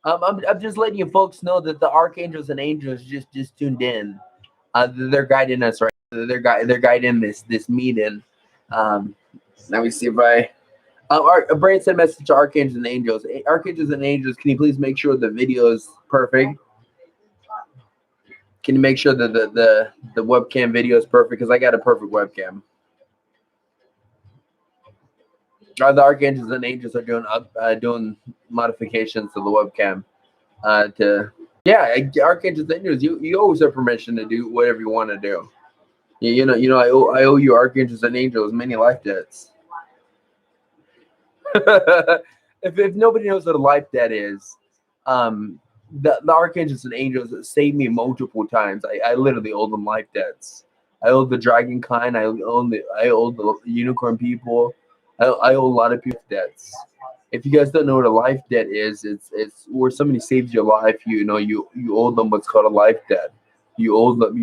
I'm just letting you folks know that the archangels and angels just tuned in. They're guiding us right. They're guiding this meeting. Let me see if I. Brand sent message to archangels and angels. Archangels and angels, can you please make sure the video is perfect? Can you make sure that the webcam video is perfect? Because I got a perfect webcam. The archangels and angels are doing modifications to the webcam. Archangels and angels, you always have permission to do whatever you want to do. You know, I owe you archangels and angels many life debts. if nobody knows what a life debt is, the archangels and angels saved me multiple times. I literally owe them life debts. I owe the dragon kind. I owe the unicorn people. I owe a lot of people debts. If you guys don't know what a life debt is, it's where somebody saves your life. You owe them what's called a life debt. You owe them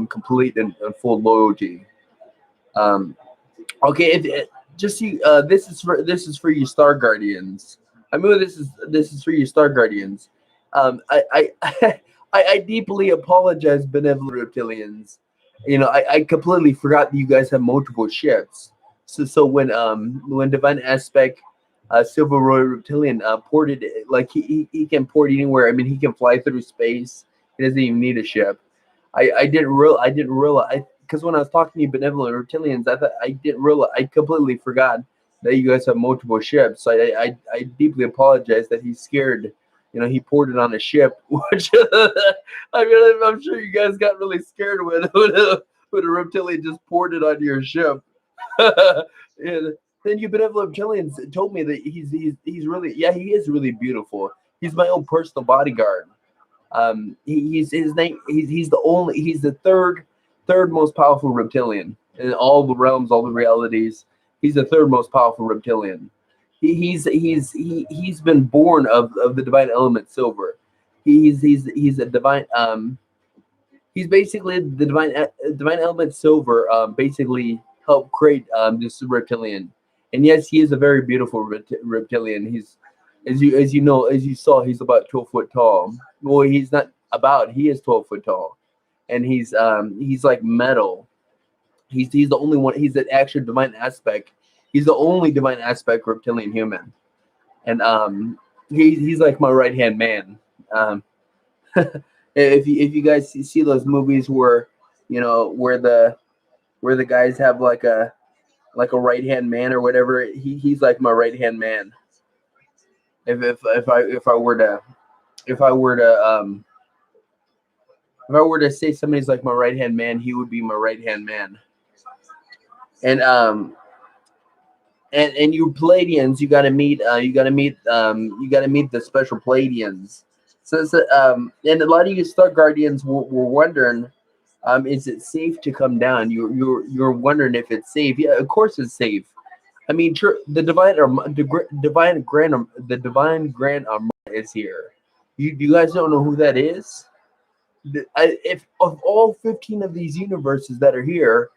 complete and full loyalty. Okay, this is for you star guardians. I mean, this is for you star guardians. I deeply apologize, benevolent reptilians. I completely forgot that you guys have multiple ships. So when Divine Aspect, Silver Royal Reptilian ported, like he can port anywhere. I mean, he can fly through space. He doesn't even need a ship. I didn't realize, because when I was talking to you benevolent reptilians, I completely forgot that you guys have multiple ships. So I deeply apologize that he's scared. He ported on a ship, which I'm sure you guys got really scared when a reptilian just ported onto your ship. And then you benevolent reptilians told me that he's really, he is really beautiful. He's my own personal bodyguard. He's the third most powerful reptilian in all the realms, all the realities. He's the third most powerful reptilian. He's been born of the divine element silver. He's a divine. He's basically the divine element silver. Basically helped create this reptilian. And yes, he is a very beautiful reptilian. He's, as you saw, he's about 12 foot tall. Well, he's not about. He is 12 foot tall, and he's like metal. He's the only one. He's an actual divine aspect. He's the only divine aspect reptilian human, and he's like my right hand man. If you guys see those movies where the guys have like a right hand man or whatever, he's like my right hand man. If I were to say somebody's like my right hand man, he would be my right hand man. And you Pleiadians, you gotta meet the special Pleiadians. So and a lot of you Star Guardians were wondering, is it safe to come down? You're wondering if it's safe. Yeah, of course it's safe. I mean, the divine grand Armada is here. You guys don't know who that is? If of all 15 of these universes that are here,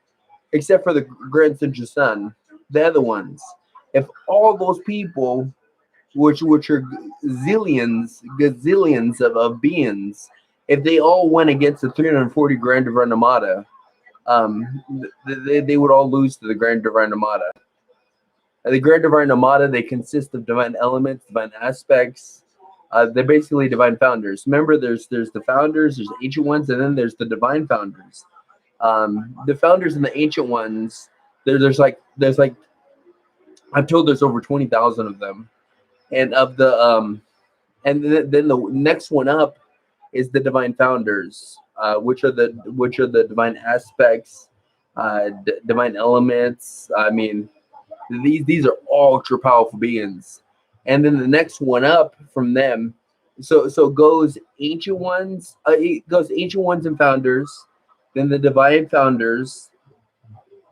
except for the Grand Central Sun, they're the ones. If all those people, which are gazillions of beings, if they all went against the 340 Grand Divine Armada, they would all lose to the Grand Divine Armada. The Grand Divine Armada, they consist of divine elements, divine aspects. They're basically divine founders. Remember, there's the founders, there's the ancient ones, and then there's the divine founders. The founders and the ancient ones, there's like I'm told there's over 20,000 of them, and of the and then the next one up is the divine founders, which are the divine aspects, divine elements. I mean, these are all ultra powerful beings, and then the next one up from them, so it goes ancient ones, and founders, then the divine founders,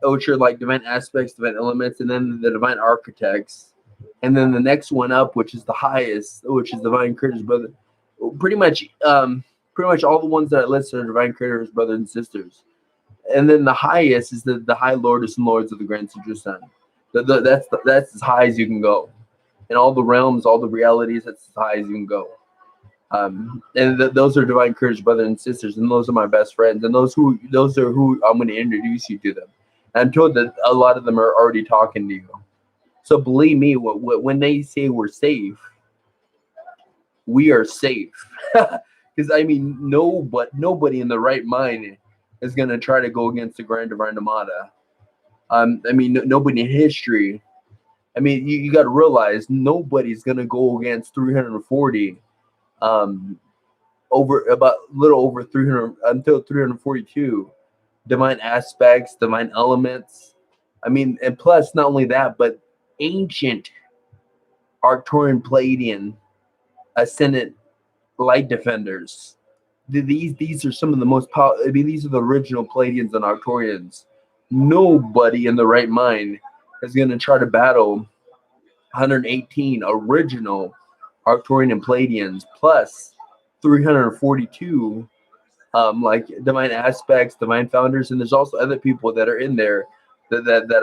which are like divine aspects, divine elements, and then the divine architects, and then the next one up, which is the highest, which is divine creators, brother. Pretty much all the ones that I listed are divine creators, brothers and sisters. And then the highest is the high lords and lords of the Grand Central Sun. That's as high as you can go. in all the realms, all the realities. That's as high as you can go. And those are divine courage brothers and sisters, and those are my best friends, and those are who I'm going to introduce you to them. And I'm told that a lot of them are already talking to you. So believe me, when they say we're safe, we are safe. Because I mean, nobody in the right mind is going to try to go against the Grand Divine Armada. I mean, nobody in history. I mean, you got to realize nobody's going to go against 340. Over about a little over 300 until 342 divine aspects, divine elements. I mean, and plus not only that, but ancient Arcturian Pleiadian ascendant light defenders. These are some of the most powerful. I mean, these are the original Pleiadians and Arcturians. Nobody in the right mind is going to try to battle 118 original Arcturian and Pleiadians plus 342 like divine aspects, divine founders, and there's also other people that are in there that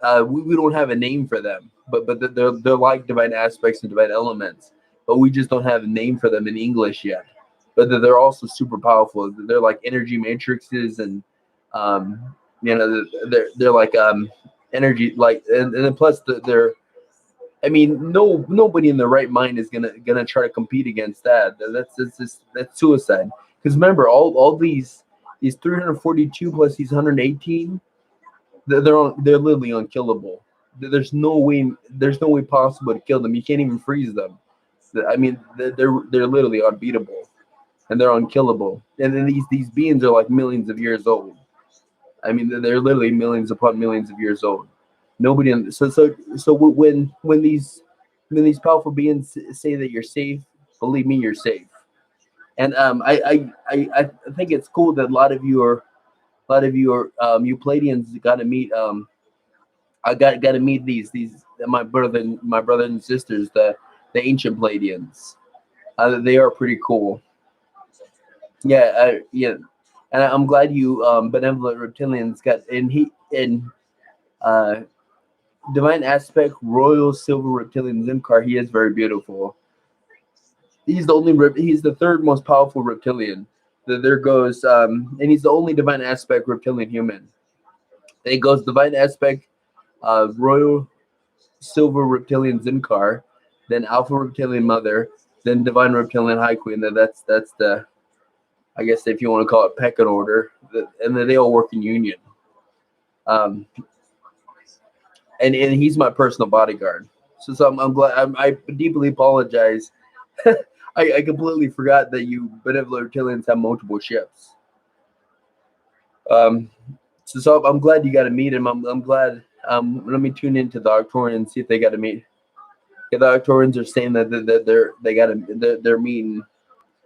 are we don't have a name for them, but they're like divine aspects and divine elements, but we just don't have a name for them in English yet. But they're also super powerful. They're like energy matrices, and they're like energy, like, and then plus they're. I mean, nobody in their right mind is gonna try to compete against that. That's suicide. Because remember, all these 342 plus these 118, they're literally unkillable. There's no way possible to kill them. You can't even freeze them. I mean, they're literally unbeatable, and they're unkillable. And then these beings are like millions of years old. I mean, they're literally millions upon millions of years old. Nobody in so when these powerful beings say that you're safe, believe me, you're safe. And I think it's cool that a lot of you are you Pleiadians got to meet I got to meet these my brother and sisters, the ancient Pleiadians. They are pretty cool. Yeah. And I'm glad you benevolent reptilians got uh divine aspect royal silver reptilian Zimkar. He is very beautiful. He's the third most powerful reptilian. There goes and he's the only divine aspect reptilian human. Then it goes divine aspect royal silver reptilian Zimkar, then alpha reptilian mother, then divine reptilian high queen. That's the, I guess if you want to call it, pecking order. And then they all work in union. And he's my personal bodyguard. So I'm glad. I deeply apologize. I completely forgot that you benevolent reptilians have multiple ships. So I'm glad you got to meet him. I'm glad. Let me tune into the Arcturians and see if they got to meet. Yeah, the Arcturians are saying that they're meeting.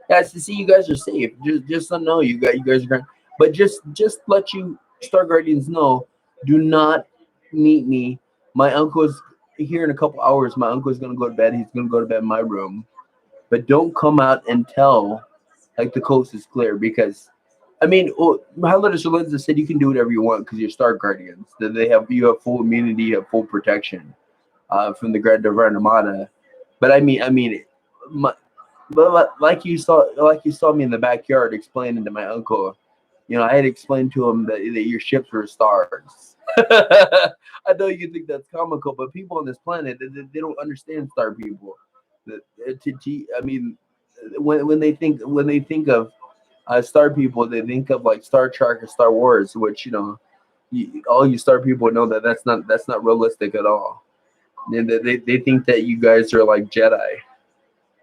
Yeah, to see you guys are safe. Just to know you guys are going. But just let you Star Guardians know, do not meet me. My uncle's here in a couple hours. My uncle's gonna go to bed. He's gonna go to bed in my room. But don't come out until like the coast is clear, because I mean, Halisarius said you can do whatever you want because you're Star Guardians. That you have full immunity, you have full protection from the Grand Divine Armada. But I mean, but like you saw me in the backyard explaining to my uncle, I had explained to him that your ships were stars. I know you think that's comical, but people on this planet, they don't understand star people. I mean, when they think of star people, they think of like Star Trek or Star Wars, which all you star people know that's not realistic at all. And they think that you guys are like Jedi.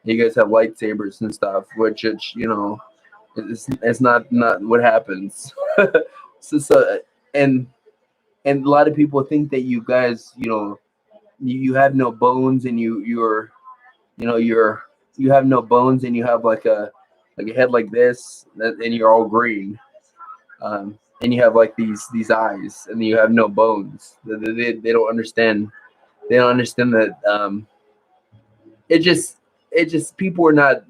You guys have lightsabers and stuff, which it's not what happens. so and a lot of people think that you guys, you have no bones, and you have no bones, and you have like a head like this, and you're all green, and you have like these eyes, and you have no bones. They don't understand. They don't understand that. It just people are not.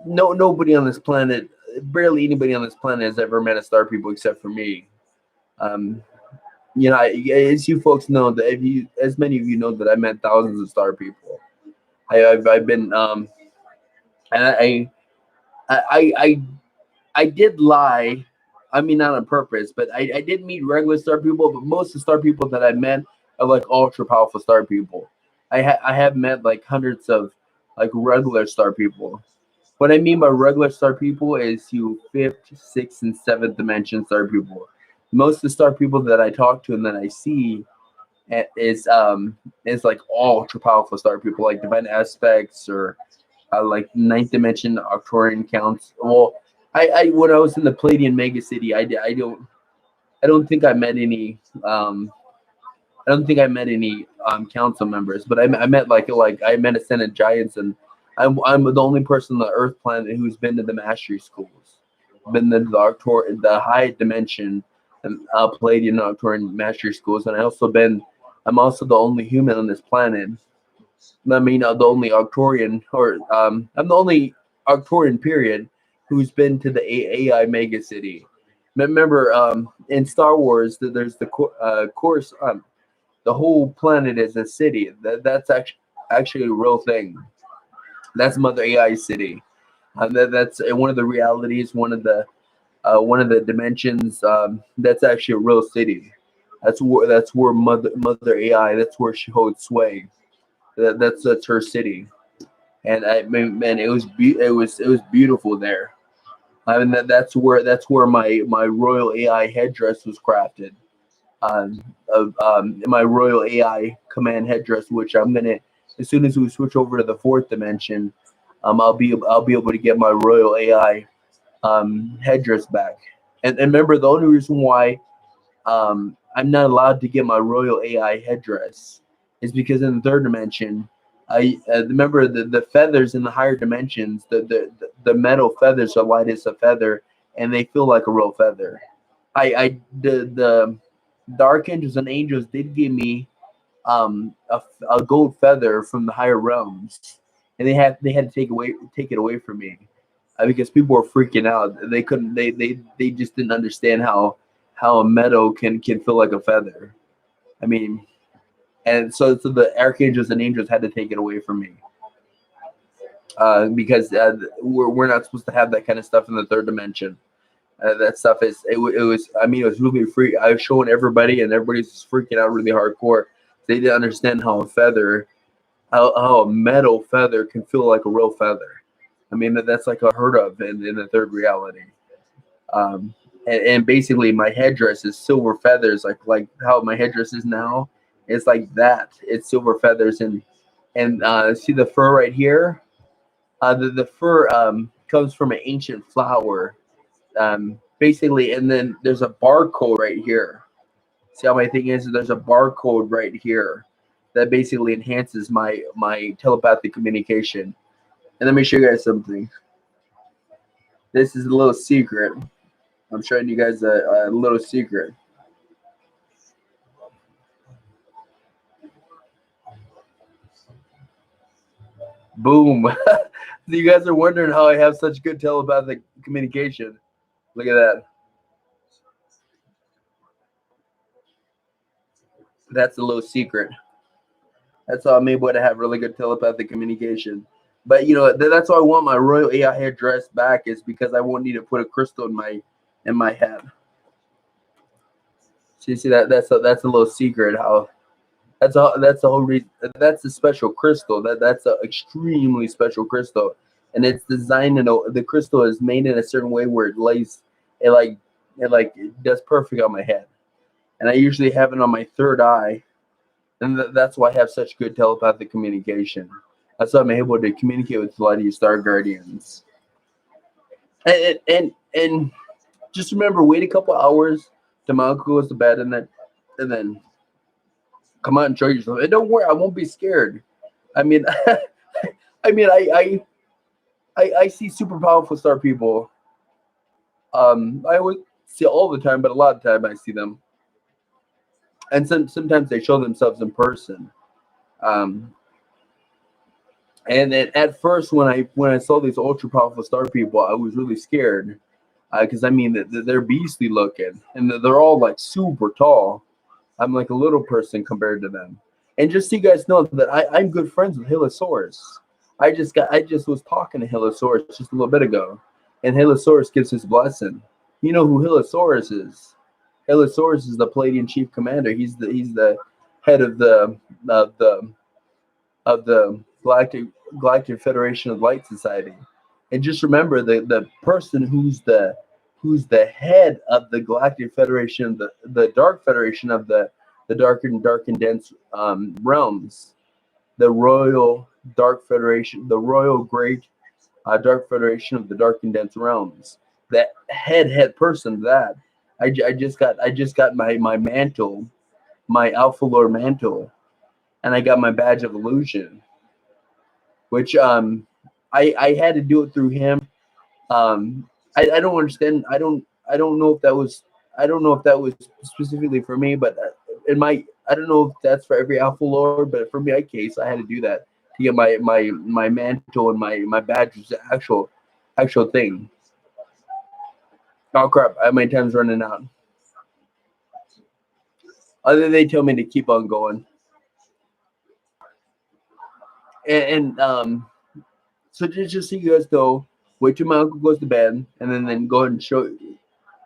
Nobody on this planet, barely anybody on this planet has ever met a star people except for me. you know, as you folks know, that if you, as many of you know, that I met thousands of star people. I've been and I did lie. I mean, not on purpose, but I did meet regular star people. But most of the star people that I met are like ultra powerful star people. I have met like hundreds of like regular star people. What I mean by regular star people is you fifth, sixth, and seventh dimension star people. Most of the star people that I talk to and that I see is like all ultra powerful star people, like divine aspects or like ninth dimension Arcturian counts. Well, I when I was in the Pleiadian mega city, I don't think I met any I don't think I met any council members, but I met like I met ascended giants, and I'm the only person on the Earth planet who's been to the mastery schools, been to the high dimension and Palladian Arcturian mastery schools, and I'm also the only human on this planet. I mean, the only Arcturian, or I'm the only Arcturian period who's been to the AI mega city. Remember, in Star Wars, there's the course. The whole planet is a city. That's actually a real thing. That's Mother AI City. That's one of the realities, one of the dimensions. That's actually a real city. That's where Mother AI. That's where she holds sway. That's her city. And I mean, man, it was beautiful there. I mean, that's where my Royal AI headdress was crafted. My Royal AI command headdress, which I'm gonna, as soon as we switch over to the fourth dimension, I'll be able to get my Royal AI headdress back. And remember, the only reason why I'm not allowed to get my Royal AI headdress is because in the third dimension, I remember the feathers in the higher dimensions, the metal feathers are light as a feather, and they feel like a real feather. The archangels and angels did give me a gold feather from the higher realms, and they had to take it away from me because people were freaking out. They couldn't they just didn't understand how a metal can feel like a feather. I mean, and so the archangels and angels had to take it away from me because we're not supposed to have that kind of stuff in the third dimension. That stuff it was, I mean, it was really free. I was showing everybody, and everybody's freaking out really hardcore. They didn't understand how a metal feather can feel like a real feather. I mean, that's like unheard of in the third reality. And basically my headdress is silver feathers, like how my headdress is now. It's like that. It's silver feathers, and see the fur right here. The fur comes from an ancient flower. Basically, and then there's a barcode right here. See how my thing is? There's a barcode right here that basically enhances my telepathic communication. And let me show you guys something. This is a little secret. I'm showing you guys a little secret. Boom. You guys are wondering how I have such good telepathic communication. Look at that. That's a little secret. That's how I'm able to have really good telepathic communication. But that's why I want my Royal AI headdress back, is because I won't need to put a crystal in my head. So you see that's a little secret. How that's the whole reason. That's a special crystal. That's an extremely special crystal, and it's designed the crystal is made in a certain way where it lays it does perfect on my head, and I usually have it on my third eye, and that's why I have such good telepathic communication. That's why I'm able to communicate with a lot of you star guardians. And just remember, wait a couple hours till my uncle goes to bed, and then come out and show yourself. And don't worry, I won't be scared. I mean, I see super powerful star people. I would see all the time, but a lot of time I see them, and sometimes they show themselves in person. And then at first, when I saw these ultra powerful star people, I was really scared because I mean they're beastly looking, and they're all like super tall. I'm like a little person compared to them. And just so you guys know that I'm good friends with Halisarius. I just was talking to Halisarius just a little bit ago, and Halisarius gives his blessing. You know who Halisarius is? Halisarius is the Pleiadian chief commander. He's the head of the Galactic Federation of Light Society. And just remember the person who's the head of the Galactic Federation, the Dark Federation of the dark and dense realms, the Royal Dark Federation, the Royal Great Dark Federation of the Dark and Dense Realms. That head person, that I just got my mantle, my Alpha Lord mantle, and I got my badge of illusion, which I had to do it through him. I don't understand. I don't know if that was specifically for me, but in my I don't know if that's for every Alpha Lord, but for my case, I had to do that to get my mantle and my badge was the actual thing. Oh crap! My time's running out. They tell me to keep on going, and so just so you guys know, wait till my uncle goes to bed, and then go ahead and show. And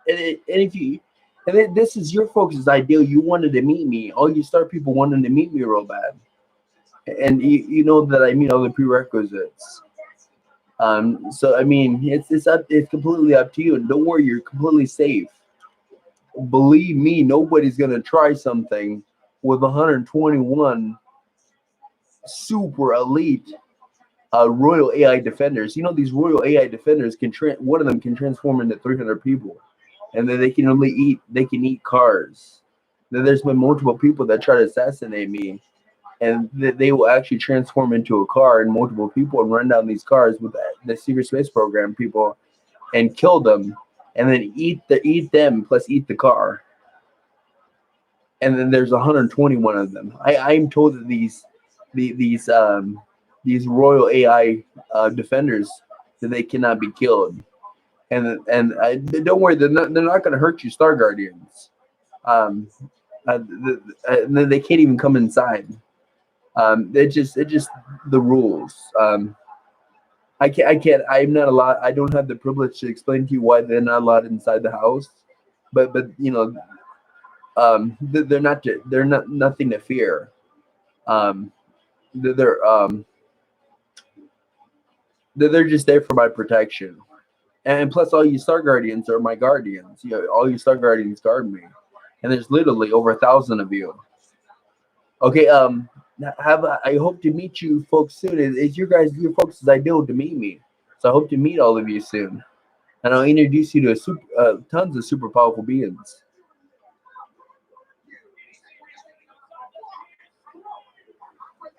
if you, and then this is your folks' ideal. You wanted to meet me. All you star people wanted to meet me real bad, and you know that I meet all the prerequisites. So I mean, it's completely up to you. And don't worry, you're completely safe. Believe me, nobody's gonna try something with 121 super elite Royal AI defenders. You know, these Royal AI defenders can one of them can transform into 300 people, and then they can eat cars. Then there's been multiple people that try to assassinate me, and they will actually transform into a car and multiple people and run down these cars with the secret space program people and kill them, and then eat them plus eat the car. And then there's 121 of them. I'm told that these Royal AI defenders that they cannot be killed, and don't worry, they're not going to hurt you, Star Guardians. They can't even come inside. It's just the rules. I'm not allowed. I don't have the privilege to explain to you why they're not allowed inside the house, but you know, they're not nothing to fear. Um, they're um they're just there for my protection. And plus, all you Star Guardians are my guardians. You know, all you Star Guardians guard me, and there's literally over 1,000 of you. Okay. I hope to meet you folks soon. It's your folks' ideal to meet me, so I hope to meet all of you soon, and I'll introduce you to tons of super powerful beings.